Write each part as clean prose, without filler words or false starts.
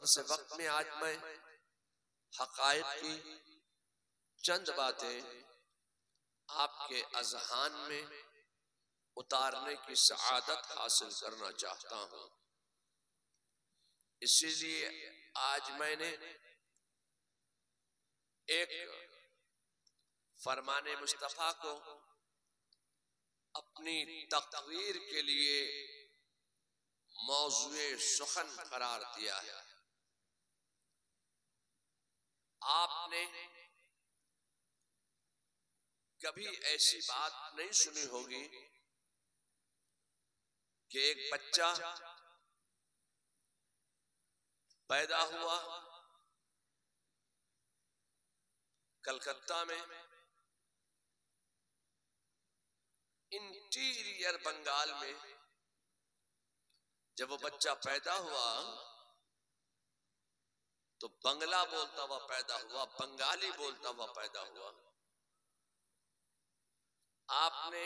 मुख्तसर से वक्त में आज मैं हक़ाइक़ की चंद बातें आपके अज़हान में उतारने की सआदत हासिल करना चाहता हूँ। इसीलिए आज मैंने एक फरमाने मुस्तफा को अपनी तकरीर के लिए मौज़ूए सुखन करार दिया है। आपने कभी ऐसी बात नहीं सुनी होगी कि एक बच्चा पैदा हुआ कलकत्ता में, इंटीरियर बंगाल में। जब वो बच्चा पैदा हुआ तो बंगला बोलता हुआ पैदा हुआ, बंगाली बोलता हुआ पैदा हुआ। आपने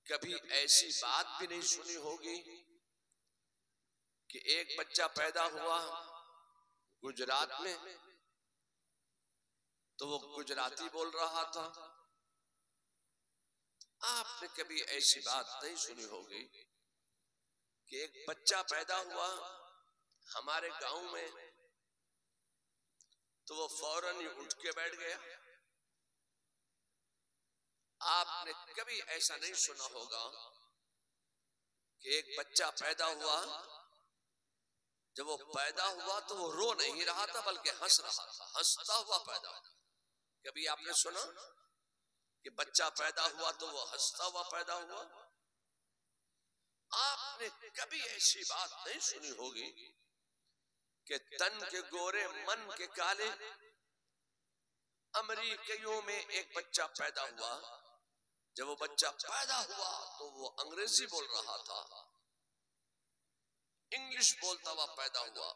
कभी ऐसी बात भी नहीं सुनी होगी कि एक बच्चा पैदा हुआ गुजरात में तो वो गुजराती बोल रहा था। आपने कभी ऐसी बात नहीं सुनी होगी कि एक बच्चा पैदा हुआ हमारे गांव में तो वो फौरन ही उठ के बैठ गया। आपने कभी ऐसा नहीं सुना होगा कि एक बच्चा पैदा हुआ, जब वो पैदा हुआ तो वो रो नहीं रहा था बल्कि हंस रहा था, हंसता हुआ पैदा हुआ। कभी आपने सुना कि बच्चा पैदा हुआ तो वो हंसता हुआ पैदा हुआ? आपने कभी ऐसी बात नहीं सुनी होगी कि तन के गोरे मन के काले अमेरिकियों में एक बच्चा पैदा हुआ। जब वो बच्चा पैदा हुआ तो वो अंग्रेजी बोल रहा था, इंग्लिश बोलता हुआ पैदा हुआ।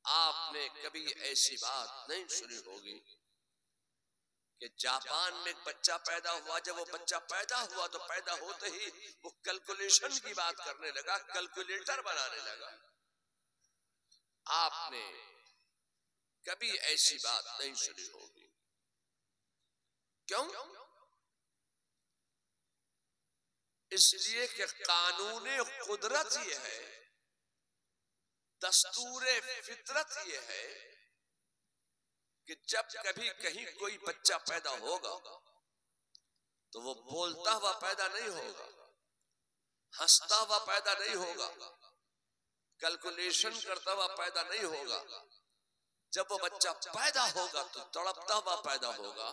आपने कभी ऐसी बात नहीं सुनी होगी कि जापान में एक बच्चा पैदा हुआ। जब वो बच्चा पैदा हुआ तो पैदा होते ही वो कैलकुलेशन की बात करने लगा, कैलकुलेटर बनाने लगा। आपने कभी ऐसी बात नहीं सुनी होगी। क्यों? इसलिए कि कानूने कुदरत ये है, दस्तूरे फितरत ये है कि जब कभी कहीं कोई बच्चा पैदा होगा तो वो बोलता हुआ पैदा नहीं होगा, हंसता हुआ पैदा नहीं होगा, कैलकुलेशन करता हुआ पैदा नहीं होगा। जब वो बच्चा पैदा होगा तो तड़पता हुआ पैदा होगा,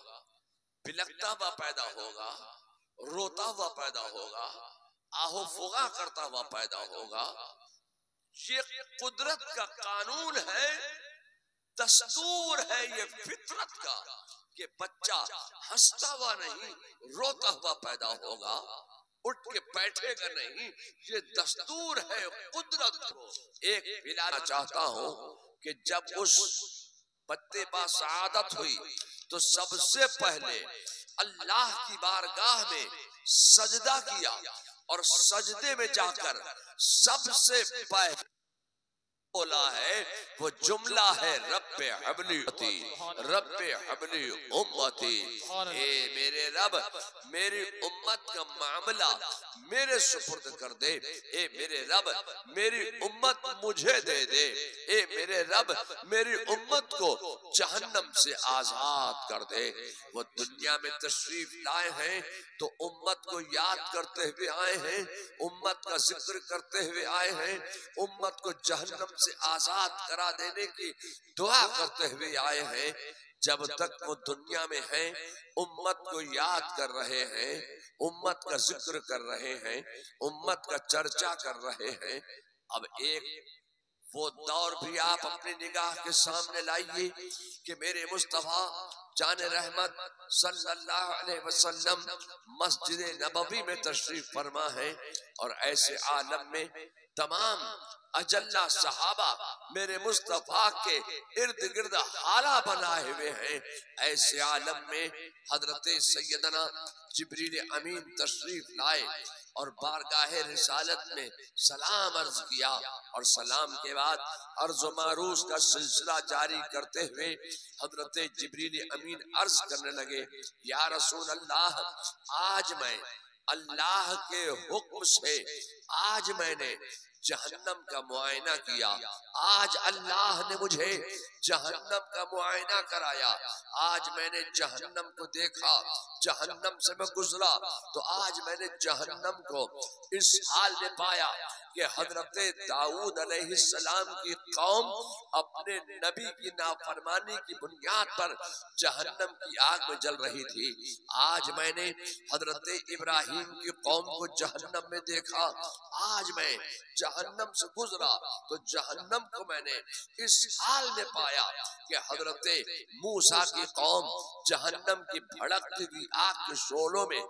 बिलखता हुआ पैदा होगा, रोता हुआ पैदा होगा, आहो फुगा करता हुआ पैदा होगा। ये कुदरत का कानून है, दस्तूर है ये फितरत का कि बच्चा हंसता हुआ नहीं, रोता हुआ पैदा होगा, उठ के बैठेगा नहीं। ये दस्तूर है कुदरत को। एक मिलाना चाहता हूं कि जब उस बच्चे पर सआदत हुई तो सबसे पहले अल्लाह की बारगाह में सजदा किया और सजदे में जाकर सबसे पहले बोला है वो जुमला है रब्बे हबली उम्मती। ए मेरे रब, मेरी उम्मत का मामला मेरे सुपुर्द कर दे। ए मेरे रब, मेरी उम्मत मुझे दे दे। ए मेरे रब, मेरी उम्मत को जहन्नम से आजाद कर दे। वो दुनिया में तशरीफ लाए हैं तो उम्मत को याद करते हुए आए हैं, उम्मत का जिक्र करते हुए आए हैं, उम्मत को जहन्नम से आजाद करा देने की दुआ करते हुए आए हैं। जब तक वो दुनिया में हैं उम्मत को याद कर रहे हैं, उम्मत का जिक्र कर रहे हैं, उम्मत का चर्चा कर रहे हैं। अब एक वो दौर भी आप अपनी निगाह के सामने लाइए कि मेरे मुस्तफा जान रहमत सल्लल्लाहु अलैहि वसल्लम मस्जिद नबवी में तशरीफ फरमा है और ऐसे आलम में तमाम अजल्ला सहाबा मेरे मुस्तफा के इर्द गिर्द हाला बनाए हुए हैं। ऐसे आलम में हजरत सैयदना जिब्रील अमीन तशरीफ लाए। और बारगाहे रिसालत में सलाम अर्ज किया और सलाम के बाद अर्ज मारूज का सिलसिला जारी करते हुए हजरत जिब्रील अमीन अर्ज करने लगे, या रसूल अल्लाह, आज मैं अल्लाह के हुक्म से आज मैंने जहन्नम का मुआयना किया, आज अल्लाह ने मुझे जहन्नम का मुआयना कराया, आज मैंने जहन्नम को देखा, जहन्नम से मैं गुजरा तो आज मैंने जहन्नम को इस हाल में पाया कि हजरत दाऊद अलैहिस्सलाम की कौम अपने नबी की नाफरमानी की बुनियाद पर जहन्नम की आग में जल रही थी। आज मैंने हजरत इब्राहिम की कौम को जहन्नम में देखा, आज मैं जहन्नम से गुजरा तो जहन्नम को मैंने इस हाल में पाया कि हजरत मूसा की कौम जहन्नम की भड़कती हुई आग के शोलों में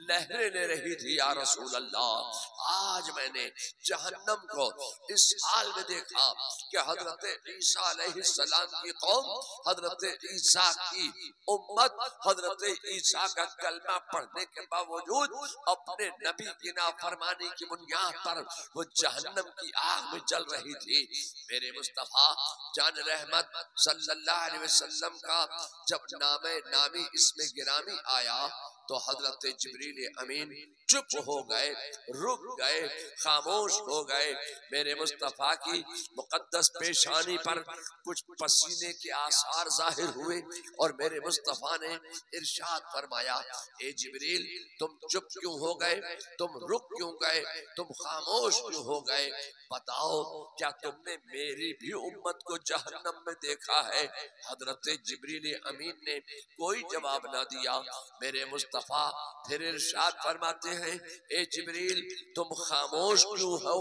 लहरें ले रही थी। या रसूल अल्लाह, आज मैंने जहन्नम को इस हाल में देखा कि हजरत ईसा अलैहिस्सलाम की कौम, हजरत ईसा की उम्मत, हजरत ईसा का कलमा पढ़ने के बावजूद अपने नबी की नाफरमानी की बुनियाद पर वो जहन्नम की आग में जल रही थी। मेरे मुस्तफा जान रहमत सल्लल्लाहु अलैहि वसल्लम का जब नामी इसमें गिरामी आया तो हजरत जिब्रील अमीन चुप हो गए, रुक गए, खामोश हो गए। मेरे मुस्तफा की मुकद्दस पेशानी पर कुछ पसीने के आसार जाहिर हुए और मेरे मुस्तफा ने इरशाद फरमाया, ए जिब्रील, तुम चुप क्यों हो गए, तुम रुक क्यों गए, तुम खामोश क्यों हो गए, बताओ क्या तुमने मेरी भी उम्मत को जहन्नम में देखा है? हजरत जिब्रील अमीन ने कोई जवाब ना दिया। मेरे मुस्तफा फिर इरशाद फरमाते हैं, ए जिब्रील, तुम खामोश क्यों हो,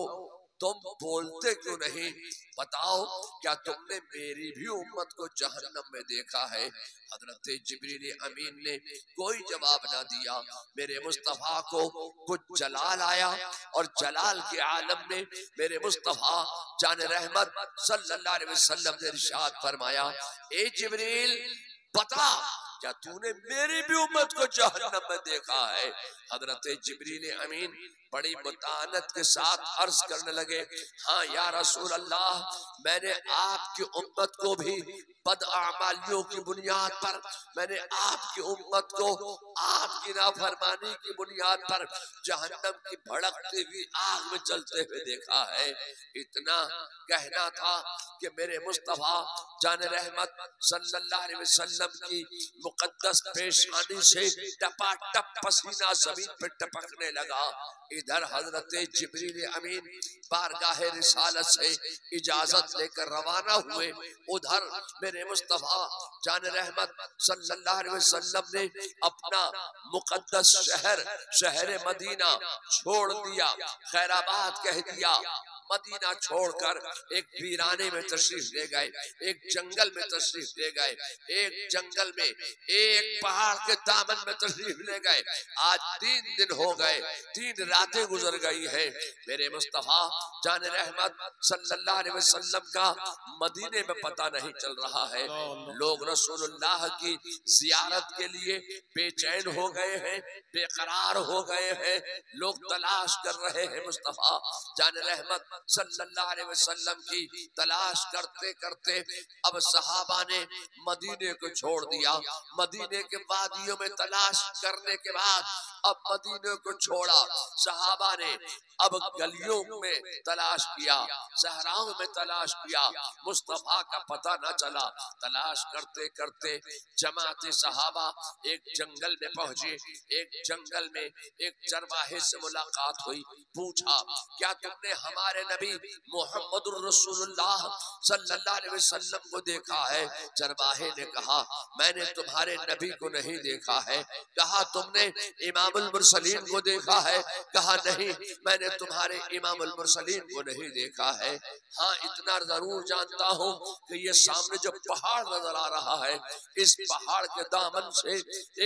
तुम बोलते क्यों नहीं, बताओ क्या तुमने मेरी भी उम्मत को जहन्नम में देखा है? हजरत जिब्रील अमीन ने कोई जवाब ना दिया। मेरे मुस्तफा को कुछ जलाल आया और जलाल के आलम में मेरे मुस्तफा जान रहमत सल्लल्लाहु अलैहि वसल्लम ने इरशाद फरमाया, ए जिब्रील, बता क्या तूने मेरी भी उम्मत को जहन्नम में देखा है? हजरत जिब्रील अमीन बड़ी मुतानत के साथ अर्ज करने लगे, हाँ या रसूल अल्लाह, मैंने आपकी उम्मत को भी बदआमालियों की बुनियाद पर, मैंने आपकी उम्मत को आपकी नाफरमानी की बुनियाद पर जहन्नम की भड़कती हुई आग में चलते हुए देखा है। इतना कहना था कि मेरे मुस्तफा जान रहमत सल्लल्लाहु अलैहि वसल्लम की मुकद्दस पेशानी से टपाटप पसीना जमीन पर टपकने लगा। इधर हजरत जिब्रील अमीन बारगाहे रिसालत से इजाजत लेकर रवाना हुए, उधर मेरे मुस्तफा जान रहमत सल्लल्लाहु अलैहि वसल्लम ने अपना मुकद्दस शहर मदीना छोड़ दिया, खैराबाद कह दिया, मदीना छोड़कर एक वीराने में तशरीफ ले गए, एक जंगल में तशरीफ ले गए, एक जंगल में एक पहाड़ के दामन में तशरीफ ले गए। आज 3 दिन हो गए, 3 रातें गुजर गई हैं। मेरे मुस्तफा जान रहमत सल्लल्लाहु अलैहि वसल्लम का मदीने में पता नहीं चल रहा है। लोग रसूलुल्लाह की जियारत के लिए बेचैन हो गए हैं, बेकरार हो गए हैं, लोग तलाश कर रहे हैं। मुस्तफा जान रहमत सल्लल्लाहु अलैहि वसल्लम की तलाश करते करते अब सहाबा ने मदीने को छोड़ दिया। मदीने के वादियों में तलाश करने के बाद अब मदीने को छोड़ा। सहाबा ने अब गलियों में तलाश किया, सहराओं में तलाश किया, मुस्तफा का पता न चला। तलाश करते करते जमाते सहाबा एक जंगल में पहुंचे। एक जंगल में एक चरवाहे से मुलाकात हुई। पूछा, क्या तुमने हमारे नबी मुहम्मदुर रसूलुल्लाह सल्लल्लाहु अलैहि वसल्लम को देखा है? चरवाहे ने कहा, मैंने तुम्हारे नबी को नहीं देखा है। कहा, तुमने इमामुल मुरसलीन को देखा है? कहा, नहीं, मैंने तुम्हारे इमामुल मुरसलीन को नहीं देखा है। हाँ, इतना जरूर जानता हूँ कि ये सामने जो पहाड़ नजर आ रहा है, इस पहाड़ के दामन से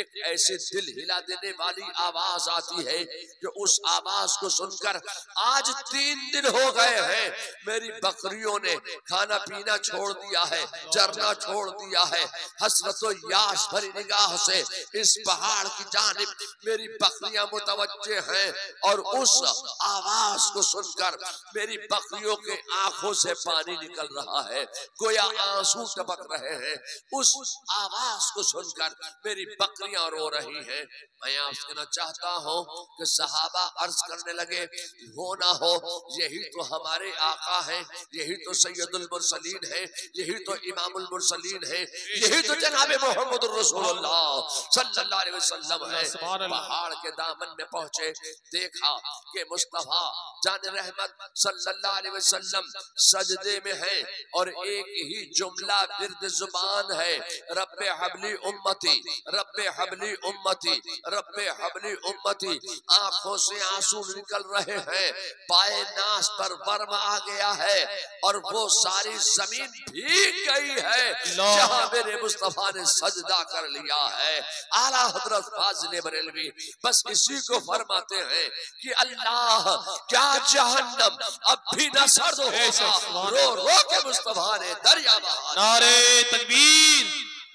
एक ऐसे दिल हिला देने वाली आवाज आती है कि उस आवाज को सुनकर आज 3 दिन हो गए हैं, मेरी बकरियों ने खाना पीना छोड़ दिया है, चरना छोड़ दिया है। हसरतो याश भरी निगाह से इस पहाड़ की जानिब मेरी बकरियां मुतवज्जे हैं और उस आवाज को सुनकर मेरी बकरियों के आंखों से पानी निकल रहा है, गोया आंसू टपक रहे हैं। उस आवाज को सुनकर मेरी बकरियां रो रही हैं। मैं आपसे कहना चाहता हूँ कि सहाबा अर्ज करने लगे, हो ना हो, यही तो हमारे आका हैं, यही तो सैयदुल मुरसलीन है, यही तो इमामुल मुरसलीन है, यही तो जनाबे मोहम्मद रसूलुल्लाह सल्लल्लाहु अलैहि वसल्लम है। पहाड़ के दामन में पहुंचे, देखा कि मुस्तफा जान रहमत सल्लल्लाहु अलैहि वसल्लम सजदे में है और एक ही जुमला विर्द जुबान है, रब्बे हबली उम्मती, रब्बे हबली उम्मती, रब्बे हबली उम्मती। आंखों से आंसू निकल रहे हैं, पाए नास पर वर्म आ गया है और वो सारी जमीन भीग गई है जहां मेरे मुस्तफा ने सजदा कर लिया है। आला हजरत फाजिल बरेलवी बस इसी को फरमाते हैं कि अल्लाह क्या जहन्नम अब भी न सर्द होगा, रो रो के मुस्तफा ने दरिया बहा। नारे तकबीर,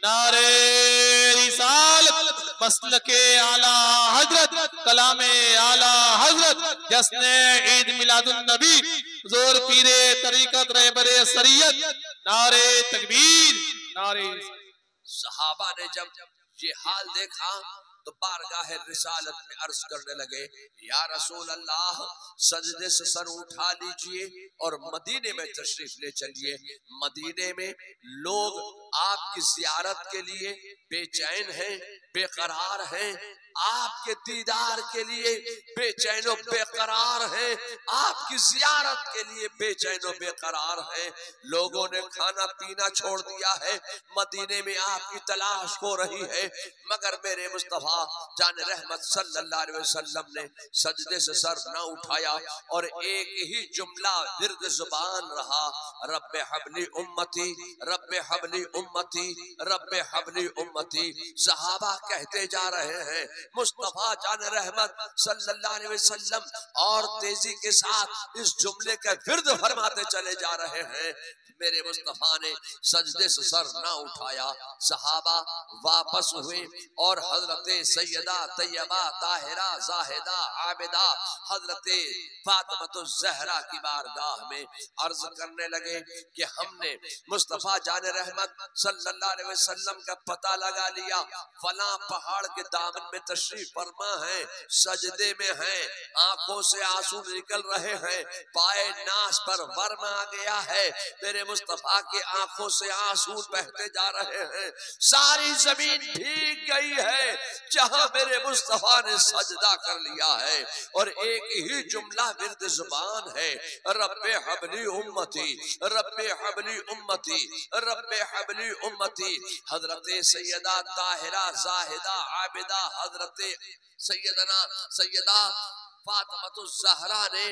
नारे रिसालत, मसलके आला हजरत, कलामे आला हजरत, जश्न ईद मिलादुन नबी, जोर पीरे तरीकत रहबरे शरीयत। नारे तकबीर, नारे। सहाबा ने जब ये हाल देखा तो बारगाह रिसालत में अर्ज करने लगे, या रसूल अल्लाह, सजदे से सर उठा लीजिए और मदीने में तशरीफ ले चलिए। मदीने में लोग आपकी जियारत के लिए बेचैन हैं, बेकरार हैं, आपके दीदार के लिए बेचैन और बेकरार हैं, आपकी जियारत के लिए बेचैन और बेकरार हैं। लोगों ने खाना पीना छोड़ दिया है, मदीने में आपकी तलाश हो रही है, मगर मेरे मुस्तफा जान रहमत सल्लल्लाहु अलैहि वसल्लम ने सजदे से सर न उठाया और एक ही जुमला विर्द जुबान रहा, रब्बे हबली उम्मती, रब्बे हबली उम्मती, रब्बे हबली उम्मती। सहाबा कहते जा रहे हैं, मुस्तफा जान रहमत सल्लल्लाहु अलैहि वसल्लम और तेजी के साथ इस जुमले का विर्द फरमाते चले जा रहे हैं। मेरे मुस्तफा ने सजदे से सर न उठाया। सहाबा वापस हुए और हजरत सैयदा तैयबा ताहिरा जाहिदा आबिदा हजरत फातिमा ज़हरा की बारगाह में अर्ज करने लगे कि हमने मुस्तफा जान रहमत सल्लल्लाहु अलैहि वसल्लम का पता लगा लिया, फला पहाड़ के दामन में तशरीफ फरमा है, सजदे में हैं, आंखों से आंसू निकल रहे हैं, पाए नाश पर वर्म आ गया है। मेरे मुस्तफा के आंखों से आंसू बहते जा रहे हैं, सारी जमीन भीग गई है जहां मेरे मुस्तफा ने सजदा कर लिया है और एक ही जुमला विर्द जुबान है, रब्बे हबली उम्मती, रब्बे हबली उम्मती, रब्बे हबली उम्मती। हजरत सैयदा ताहिरा जाहिदा आबिदा हजरत सैयदा फातिमा ज़हरा ने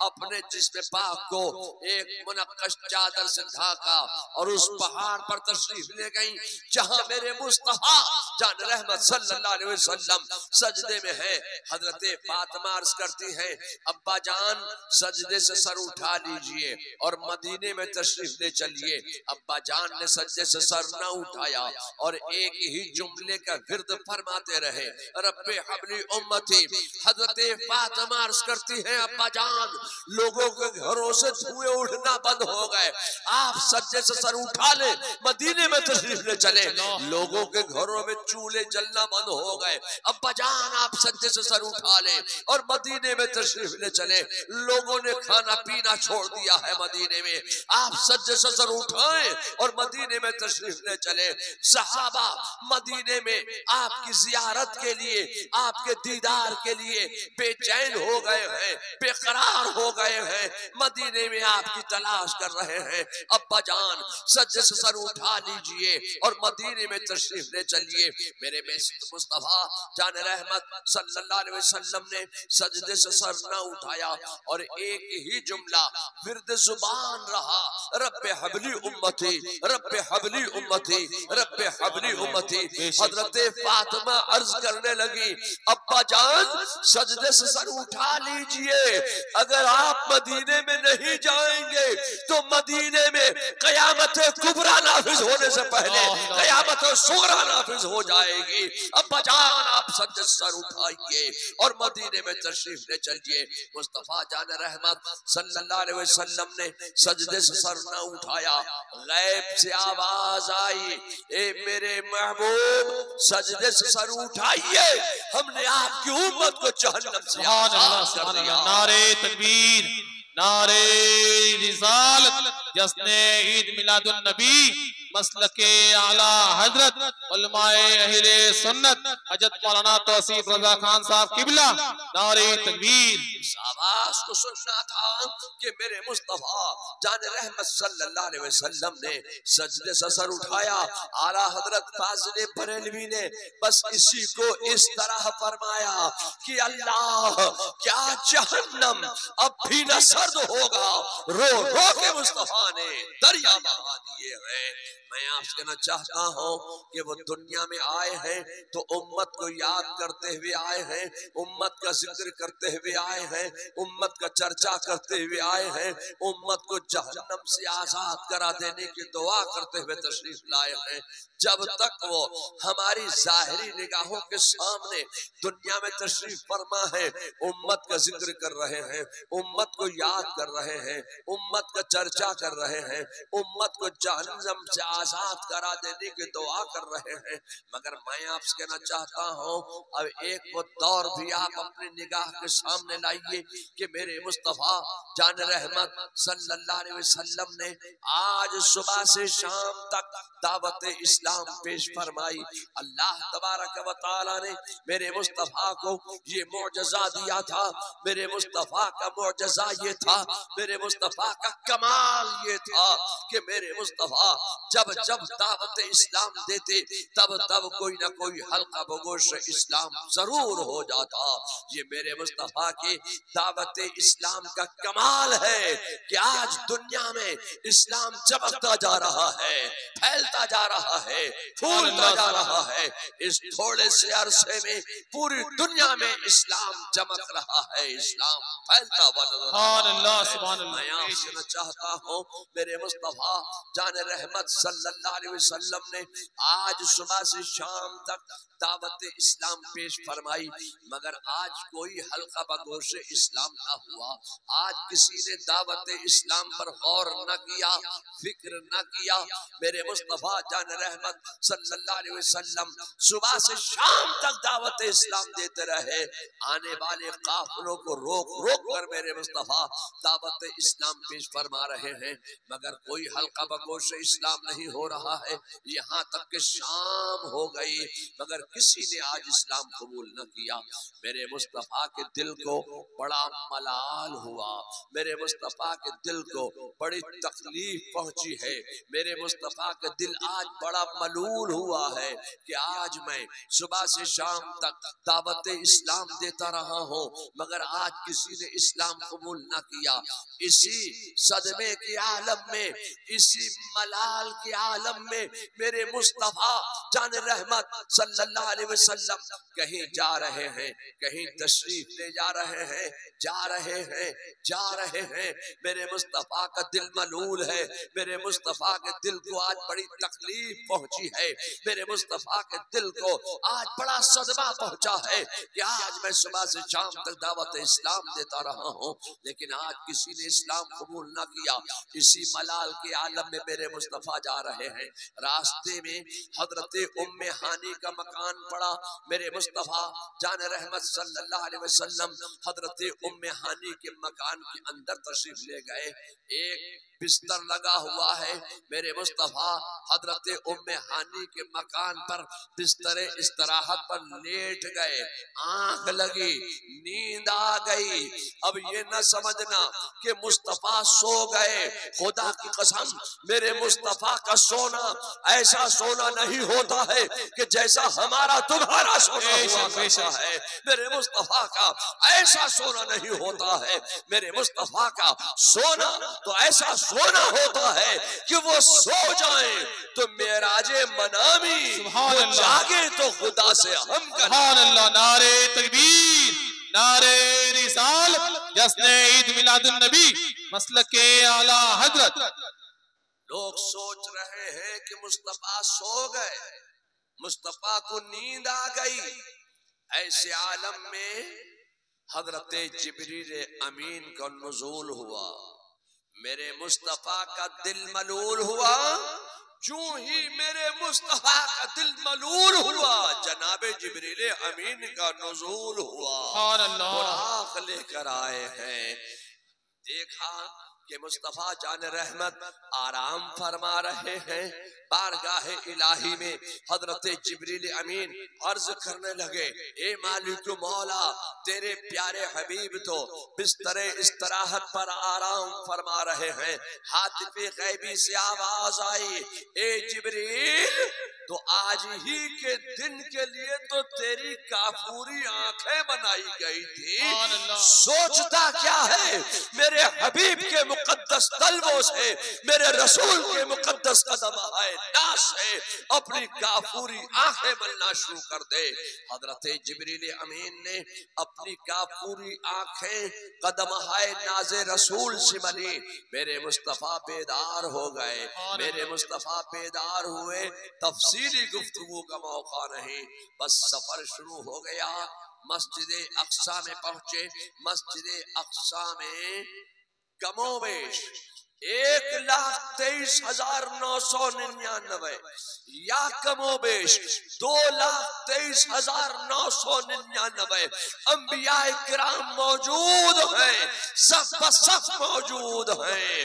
अपने जिस्म पाक को एक मुनक्कश चादर से ढाका और उस पहाड़ पर तशरीफ ले गई जहां मेरे मुस्तफा जान रहमत सल्लल्लाहु अलैहि वसल्लम सजदे में है। हजरत फातिमा अर्ज करती हैं, अब्बा जान सजदे से सर उठा लीजिए और मदीने में तशरीफ ले चलिए। अब्बा जान ने सजदे से सर न उठाया और एक ही जुमले का विर्द फरमाते रहे, रब्बे हबली उम्मती। हजरत फातिमा अर्ज करती हैं, अब्बा जान लोगों के घरों से धुएं उठना बंद हो गए, आप सज्जे से सर उठा ले, मदीने में तशरीफ ले चले। लोगों के घरों में चूल्हे जलना बंद हो गए, अब्बा जान आप सज्जे से सर उठा ले और मदीने में तशरीफ ले चले। लोगों ने खाना पीना छोड़ दिया है मदीने में, आप सज्जे से सर उठाएं और मदीने में तशरीफ ले चले। सहाबा मदीने में आपकी जियारत के लिए, आपके दीदार के लिए बेचैन हो गए हैं, बेकरार हो गए हैं, मदीने में आपकी तलाश कर रहे हैं। अब्बा जान सज्जे से सर उठा लीजिए और मदीने में तशरीफ ले चलिए। मेरे मुस्तफा जान रहमत सल्लल्लाहु अलैहि वसल्लम ने सजदे से सर न उठाया और एक ही जुमला विर्द जुबान रहा, रब्बे हबली उम्मती, रब्बे हबली उम्मती, रब्बे हबली उम्मती। हजरत फातिमा अर्ज करने लगी, अब्बा जान सजदे से सर उठा लीजिए, अगर आप मदीने में नहीं जाएंगे तो मदीने में कयामत कुबरा नाफिज होने से पहले कयामत सुगरा नाफिज हो जाएगी। अब्बा जान आप सजदे से सर उठाइए और मदीने में तशरीफ ले चलिए। मुस्तफा जान रहमत सल्लल्लाहु अलैहि वसल्लम ने सजदे से सर न उठाया, गैब से आवाज आई, ए मेरे महबूब सजदे से सर उठाइए, हमने आपकी उम्मत को जहन्नम से आजाद कर दिया। नारे तकबीर, नारे रिसालत, जश्न ईद मिलादुन नबी, मसलके आला हजरत उलमाए अहले सुन्नत हजरत मौलाना तौसीफ रजा खान साहब किबला, नारे तकबीर। इस आवाज को सुनना था कि मेरे मुस्तफा जान रहमत सल्लल्लाहु अलैहि वसल्लम ने सजदे से सर उठाया। आला हजरत फाजिल बरेलवी ने बस इसी को इस तरह फरमाया कि अल्लाह क्या जहन्नम अब भी न सर्द होगा, रो रो के मुस्तफा ने दरिया बहा दिए हैं। मैं आपसे कहना चाहता हूँ कि वो दुनिया में आए हैं तो उम्मत को याद करते हुए आए हैं, उम्मत का जिक्र करते हुए आए हैं, उम्मत का चर्चा करते हुए आए हैं, उम्मत को जहन्नम से आजाद करा देने की दुआ करते हुए तशरीफ लाए हैं। जब तक वो हमारी जाहिरी निगाहों के सामने दुनिया में तशरीफ फरमा है, उम्मत का जिक्र कर रहे हैं, उम्मत को याद कर रहे हैं, उम्मत का चर्चा कर रहे हैं, उम्मत को जहन्नम से आजाद करा देने की दुआ कर रहे हैं। मगर मैं आपसे कहना चाहता हूँ अब एक वो दौर भी आप अपनी निगाह के सामने लाइए कि मेरे मुस्तफा जान रहमत सल्लल्लाहु अलैहि वसल्लम ने आज सुबह से शाम तक दावत इस्लाम पेश फरमाई। अल्लाह तबारक व तआला ने मेरे मुस्तफा को ये मुअजिज़ा दिया था। मेरे मुस्तफा का मुअजिज़ा ये था, मेरे मुस्तफा का कमाल ये था कि मेरे मुस्तफा जब जब दावत इस्लाम देते तब तब कोई ना कोई हल्का बगोश इस्लाम जरूर हो जाता। ये मेरे मुस्तफा की दावत इस्लाम का कमाल है कि आज दुनिया में इस्लाम चमकता जा रहा है, फैलता जा रहा है, फूलता जा रहा है। इस थोड़े से अरसे में पूरी दुनिया में इस्लाम चमक रहा है, इस्लाम फैलता हुआ नजर आ रहा है। मैं आपसे चाहता हूँ मेरे मुस्तफा जान रहमत सल्लल्लाहु अलैहि वसल्लम ने आज सुबह से शाम तक दावत इस्लाम पेश फरमाई, मगर आज कोई हल्का बगोश इस्लाम ना हुआ। आज किसी ने दावत इस्लाम पर गौर न किया, फिक्र न किया। मेरे मुस्तफा जान रहमत सल्लल्लाहु अलैहि वसल्लम सुबह से शाम तक दावत इस्लाम देते रहे। आने वाले काफिलों को रोक रोक कर मेरे मुस्तफा दावत इस्लाम पेश फरमा रहे हैं, मगर कोई हल्का बगोश इस्लाम नहीं हो रहा है। यहाँ तक कि शाम हो गई मगर किसी ने आज इस्लाम कबूल न किया। मेरे मुस्तफा के दिल को बड़ा मलाल हुआ, मेरे मुस्तफा के दिल को बड़ी तकलीफ पहुंची है। मेरे मुस्तफा का दिल आज बड़ा मलूल हुआ है कि आज मैं सुबह से शाम तक दावत इस्लाम देता रहा हूँ मगर आज किसी ने इस्लाम कबूल न किया। इसी सदमे के आलम में, इसी मलाल के आलम में मेरे मुस्तफा जान रहमत सल्लल्लाहु अलैहि वसल्लम कहीं जा रहे हैं, कहीं तशरीफ ले जा रहे हैं, जा रहे हैं, जा रहे हैं। मेरे मुस्तफा का दिल मलूल है, मेरे मुस्तफा के दिल को आज बड़ी तकलीफ पहुंची है। मेरे मुस्तफा के दिल को आज बड़ा सदमा पहुंचा है कि आज मैं सुबह से शाम तक दावत इस्लाम देता रहा हूँ लेकिन आज किसी ने इस्लाम कबूल न किया। इसी मलाल के आलम में मेरे मुस्तफा जा रहे हैं। रास्ते में हजरत उम्मे हानी का मकान पड़ा। मेरे मुस्तफा जान रहमत सल्लल्लाहु अलैहि वसल्लम हजरत उम्मे हानी के मकान के अंदर तशरीफ ले गए। एक बिस्तर लगा हुआ है। मेरे मुस्तफा हजरत उम्मे हानी के मकान पर बिस्तरे इस्तराहत पर लेट गए, आंख लगी, नींद आ गई। अब ये न समझना कि मुस्तफा सो गए, खुदा की कसम मेरे मुस्तफा का सोना ऐसा सोना नहीं होता है कि जैसा हमारा तुम्हारा सोना हुआ करता है। मेरे मुस्तफा का ऐसा सोना नहीं होता है। मेरे मुस्तफा का सोना तो ऐसा सोना होता है कि वो सो जाए तो मेराजे मनामी, वो जागे तो खुदा से हम सुभान अल्लाह। नारे तकबीर, नारे रिसालत, जश्न ईद मिलादुन नबी, मसलके आला हजरत। लोग सोच रहे हैं कि मुस्तफा सो गए, मुस्तफा को नींद आ गई। ऐसे आलम में हजरत जिब्रील अमीन का नुज़ूल हुआ, मेरे मुस्तफा का दिल मलूल हुआ। जो ही मेरे मुस्तफा का दिल मलूल हुआ, जनाबे जिब्रील अमीन का नुज़ूल हुआ। बुराक लेकर आए हैं, देखा कि मुस्तफा जान रहमत आराम फरमा रहे हैं। बारगाह इलाही में हजरत जिब्रील अमीन अर्ज करने लगे, ए मालिक मौला, तेरे प्यारे हबीब तो बिस्तरे इस्तराहत पर आराम फरमा रहे हैं। हातिफ़े गैबी से आवाज आई, ए जिब्रील, तो आज ही के दिन के लिए तो तेरी काफूरी आंखें बनाई गई थी। सोचता क्या है मेरे हबीब के मुकद्दस तलवों से, मेरे रसूल के मुकद्दस कदम आए नाश से अपनी काफूरी आंखें बनना शुरू कर दे। हजरत जिब्रील अमीन ने अपनी काफूरी आंखें कदम आए नाज़े रसूल से मली। मेरे मुस्तफा बेदार हो गए, मेरे मुस्तफा बेदार हुए। तफसीली गुफ्तगू का मौका नहीं, बस सफर शुरू हो गया। मस्जिद अक्सा में पहुंचे। मस्जिद अक्सा में कमोबेश 1,23,999 या कमोबेश 2,23,999 अंबिया किराम मौजूद हैं, सब सब मौजूद हैं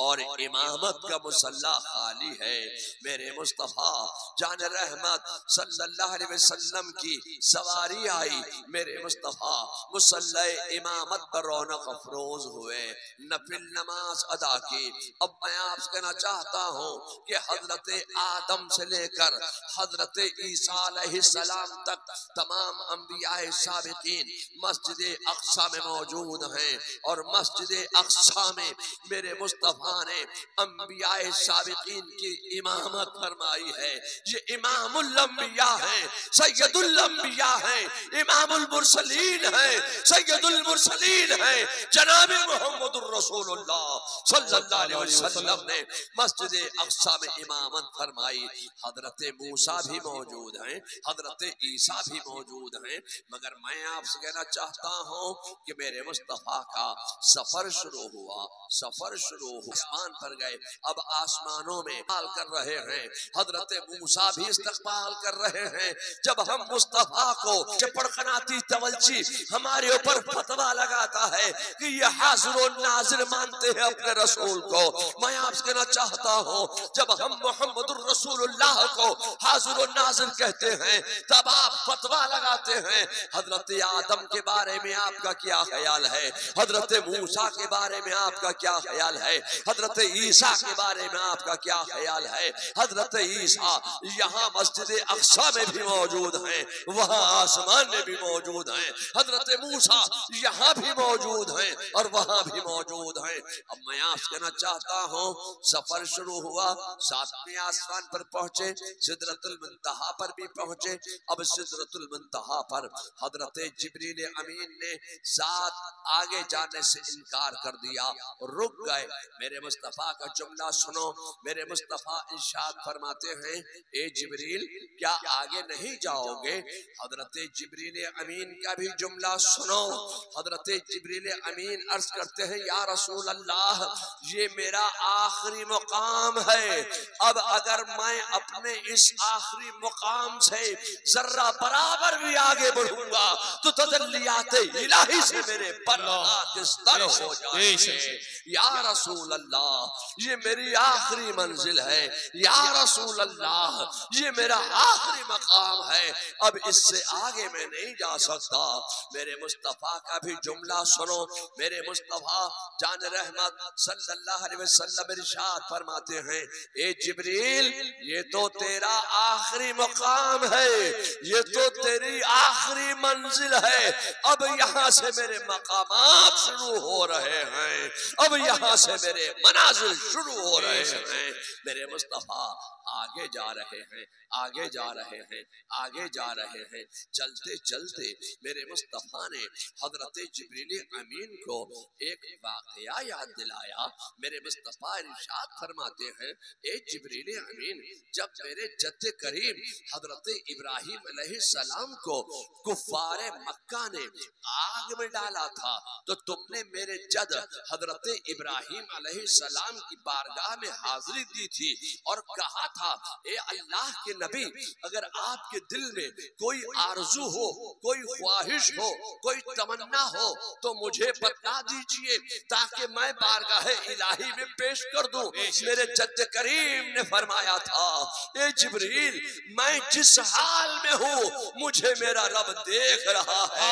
और इमामत का मुसल्ला खाली है। मेरे मुस्तफा जान रहमत सल्लल्लाहु अलैहि वसल्लम की सवारी आई। मेरे मुस्तफा मुसल्ला इमामत पर रौनक अफरोज हुए, नफिल नमाज अदा की। अब मैं आपसे कहना चाहता हूँ कि हजरत आदम से लेकर हजरत ईसा अलैहिस्सलाम तक तमाम अंबिया साबिकीन मस्जिद अक्सा में मौजूद हैं और मस्जिद अक्सा में मेरे मुस्तफा ने अंबियाए साबिकीन की इमामत फरमाई है। ये इमामुल अंबिया है, सैयदुल अंबिया है, इमामुल मुरसलीन है, सैयदुल मुरसलीन है। जनाबे मुहम्मदुर रसूलुल्लाह सल्लल्लाहु अलैहि वसल्लम ने मस्जिद अक्सा में इमामत फरमाई। हजरत मूसा भी मौजूद हैं, हजरत ईसा भी मौजूद हैं। मगर मैं आपसे कहना चाहता हूँ कि मेरे मुस्तफा का सफर शुरू हुआ, सफर शुरू हुआ। आसमान पर गए, अब आसमानों में इस्तकबाल कर रहे हैं। हजरत मूसा भी इस्तकबाल कर रहे हैं। जब हम मुस्तफा को चपड़कनाती तवल्ची हमारे ऊपर फतवा लगाता है कि ये हाजिर और नाजिर मानते हैं अपने रसूल को, मैं आपसे कहना चाहता हूँ जब हम मोहम्मदुर रसूलुल्लाह को हाजिर और नाजिर कहते हैं तब आप फतवा लगाते हैं। हजरत आदम के बारे में आपका क्या ख्याल है? हजरत मूसा के बारे में आपका क्या ख्याल है? हजरत ईसा के बारे में आपका क्या ख्याल है? हजरत ईसा यहाँ मस्जिद अक्सा में भी मौजूद हैं, वहाँ आसमान में भी मौजूद हैं। हजरत मूसा यहाँ भी मौजूद हैं और वहाँ भी मौजूद हैं। अब मैं आपसे कहना चाहता हूँ सफर शुरू हुआ, 7वें आसमान पर पहुंचे, सिदरतुल मुंतहा पर भी पहुंचे। अब सिदरतुल मुंतहा पर हजरत जिब्रील अमीन ने साथ आगे जाने से इनकार कर दिया, रुक गए। मेरे मुस्तफा का जुमला सुनो। मेरे मुस्तफा इरशाद फरमाते हैं, ए जिब्रील क्या आगे नहीं जाओगे? हजरत जिब्रील अमीन का भी जुमला सुनो। हजरत जिब्रील अमीन अर्ज करते हैं, या रसूल अल्लाह, ये मेरा आखिरी मुकाम है। अब अगर मैं अपने इस आखिरी मुकाम से जर्रा बराबर भी आगे बढ़ूंगा तो तजल्लियात इलाही से मेरे पर हो जाएंगे। या रसूल अल्लाह ये मेरी आखिरी मंजिल है, या रसूल अल्लाह ये मेरा आखिरी मकाम है, अब इससे आगे मैं नहीं जा सकता। मेरे मुस्तफा का भी जुमला सुनो। मेरे मुस्तफा जान रहमत सल्लल्लाहु अलैहि वसल्लम इरशाद फरमाते हैं, ए जिब्रील ये तो तेरा आखिरी मकाम है, ये तो तेरी आखिरी मंजिल है, अब यहाँ से मेरे मकामात शुरू हो रहे हैं, अब यहाँ से मेरे मनाजिल शुरू हो रहे हैं। मेरे मुस्तफा आगे जा रहे हैं, आगे जा रहे हैं, आगे जा रहे हैं। चलते चलते मेरे मुस्तफा ने हजरत जिब्रील अमीन को एक वाकया याद दिलाया। मेरे मुस्तफा इरशाद फरमाते हैं, ए जिब्रील अमीन जब मेरे जद्द करीम हजरत इब्राहिम अलैहिस्सलाम को कुफारे मक्का ने आग में डाला था, तो तुमने मेरे जद हजरत इब्राहिम अलैहिस्सलाम की बारगाह में हाजिरी दी थी और कहा था, ए अल्लाह के नबी अगर आपके दिल में कोई आरजू हो, कोई ख्वाहिश हो, कोई तमन्ना हो तो मुझे बता दीजिए ताकि मैं बारगाह इलाही में पेश कर दूं। मेरे जद्द करीम ने फरमाया था, ए जिब्रील मैं जिस हाल में हूँ मुझे मेरा रब देख रहा है।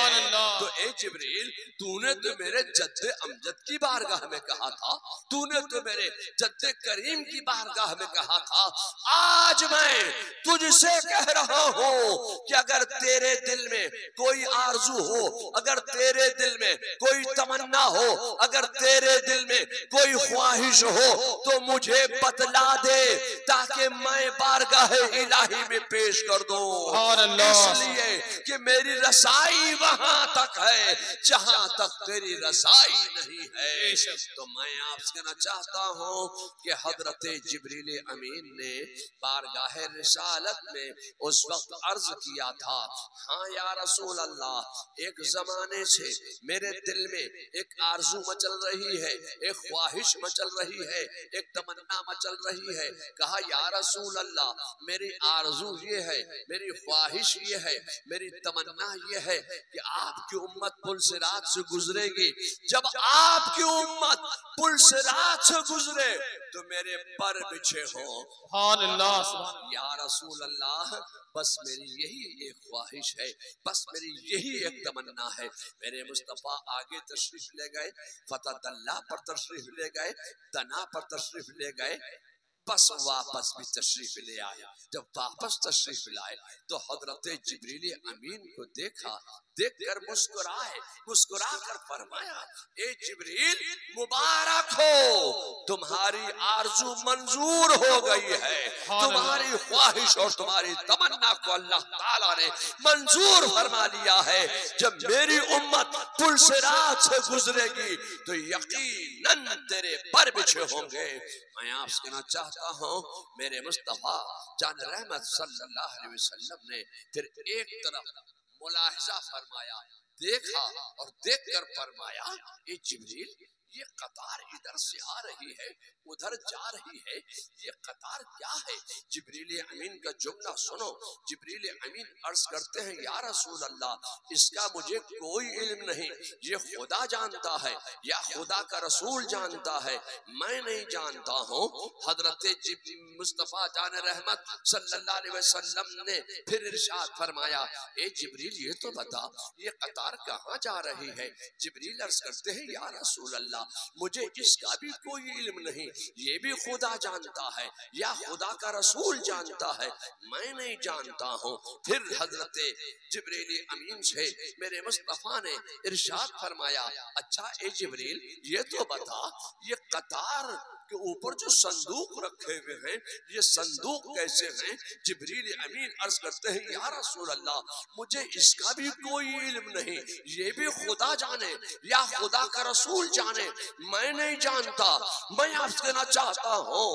तो ए जिब्रील तूने तो मेरे जद्द अमजद की बारगाह में कहा था, तूने तो मेरे जद्द करीम की बारगाह में कहा था, आज मैं तुझसे कह रहा हूँ कि अगर तेरे दिल में कोई आरजू हो, अगर तेरे दिल में कोई तमन्ना हो, अगर तेरे दिल में कोई ख्वाहिश हो तो मुझे बतला दे ताकि मैं बारगाह इलाही में पेश कर दूं। इसलिए कि मेरी रसाई वहां तक है जहां तक तेरी रसाई नहीं है। तो मैं आपसे कहना चाहता हूँ कि हजरत जिब्रील अमीन ने बारगाह रिसालत में उस वक्त अर्ज किया था, हाँ या रसूल अल्लाह एक जमाने से मेरे दिल में एक आरजू मचल रही है, एक ख्वाहिश मचल रही है, एक तमन्ना मचल रही है। कहा या रसूल अल्लाह मेरी आरजू ये है, मेरी ख्वाहिश ये है, मेरी तमन्ना ये है कि आपकी उम्मत पुल सिरात से गुजरेगी, जब आपकी उम्मत पुल सिरात से गुजरे तो मेरे पर बिछे हो। या रसूल अल्लाह बस मेरी यही एक ख्वाहिश है, बस मेरी यही एक तमन्ना है। मेरे मुस्तफा आगे तशरीफ ले गए, फतदल्ला पर तशरीफ ले गए, तना पर तशरीफ ले गए, बस वापस भी तशरीफ ले आए। जब वापस तशरीफ लाए तो हजरत जिब्रील अमीन को देखा, देखकर मुस्कुराए, मुस्कुराकर फरमाया, ए जिब्रील मुबारक हो, तुम्हारी आरजू मंजूर हो गई है, तुम्हारी ख्वाहिश और तुम्हारी तमन्ना को अल्लाह ताला ने मंजूर फरमा लिया है। जब मेरी उम्मत पुल सिरात से गुजरेगी तो यकीनन तेरे पर बिछे होंगे। मैं आपसे कहना चाहता हूँ मेरे मुस्तफा जान रहमत सल्लल्लाहु अलैहि वसल्लम ने फिर एक तरफ मुलाहिजा फरमाया, देखा और देखकर फरमाया, ये जिब्रील ये कतार इधर से आ रही है, उधर जा रही है, ये कतार क्या है? जिब्रील अमीन का जुमला सुनो। जिब्रील अमीन अर्ज करते हैं, या रसूल अल्लाह इसका मुझे कोई इल्म नहीं, ये खुदा जानता है या खुदा का रसूल जानता है, मैं नहीं जानता हूँ। हजरत मुस्तफा जान रहमत सल्लल्लाहु अलैहि वसल्लम ने फिर इरशाद फरमाया, ए जिब्रील ये तो बता ये कतार कहाँ जा रही है? जिब्रील अर्ज करते हैं, या रसूल अल्लाह मुझे इसका भी कोई इल्म नहीं, ये भी खुदा जानता है या खुदा का रसूल जानता है, मैं नहीं जानता हूँ। फिर हजरत जिब्रील अमीन से मेरे मुस्तफा ने इरशाद फरमाया, अच्छा ए जिब्रील ये तो बता ये कतार के ऊपर जो संदूक रखे हुए हैं ये संदूक कैसे हैं? जिब्रील अमीन अर्ज करते हैं, या रसूल अल्लाह मुझे इसका भी कोई इल्म नहीं, ये भी खुदा जाने या खुदा का रसूल जाने, मैं नहीं जानता। मैं आपसे कहना चाहता हूँ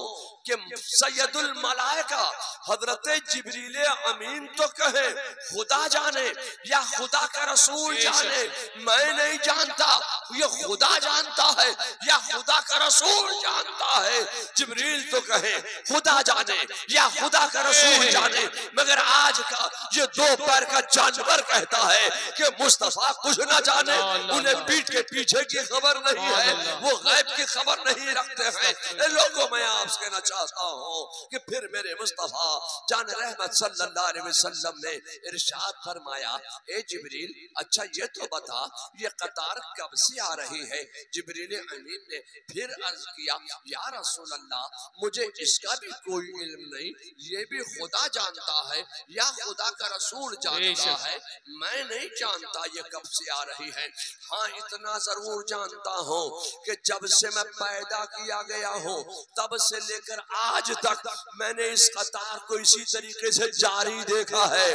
कि सैयदुल मलाइका हजरत जिब्रील अमीन तो कहे खुदा जाने या खुदा का रसूल जाने, मैं नहीं जानता, ये खुदा जानता है या खुदा का रसूल जानता है। जिब्रील तो कहे खुदा जाने या खुदा का रसूल जाने, मगर आज का ये दो पैर का जानवर कहता है कि मुस्तफा कुछ ना जाने, उन्हें पीठ के पीछे की खबर नहीं है, वो गैब की खबर नहीं रखते हैं। लोगों मैं आपसे कहना चाहता हूँ कि फिर मेरे मुस्तफा जान रहमत सल्लल्लाहु अलैहि वसल्लम ने इरशाद फरमाया, ए जिब्रील अच्छा ये तो बता ये कतार कब से आ रही है। जिब्रील अमीन ने फिर अर्ज किया, या रसूल अल्लाह मुझे इसका भी कोई इल्म नहीं, ये भी खुदा जानता है या खुदा का रसूल जानता है, मैं नहीं जानता ये कब से आ रही है। हाँ इतना जरूर जानता हूँ कि जब से मैं पैदा किया गया हूँ तब से लेकर आज तक मैंने इस कतार को इसी तरीके से जारी देखा है,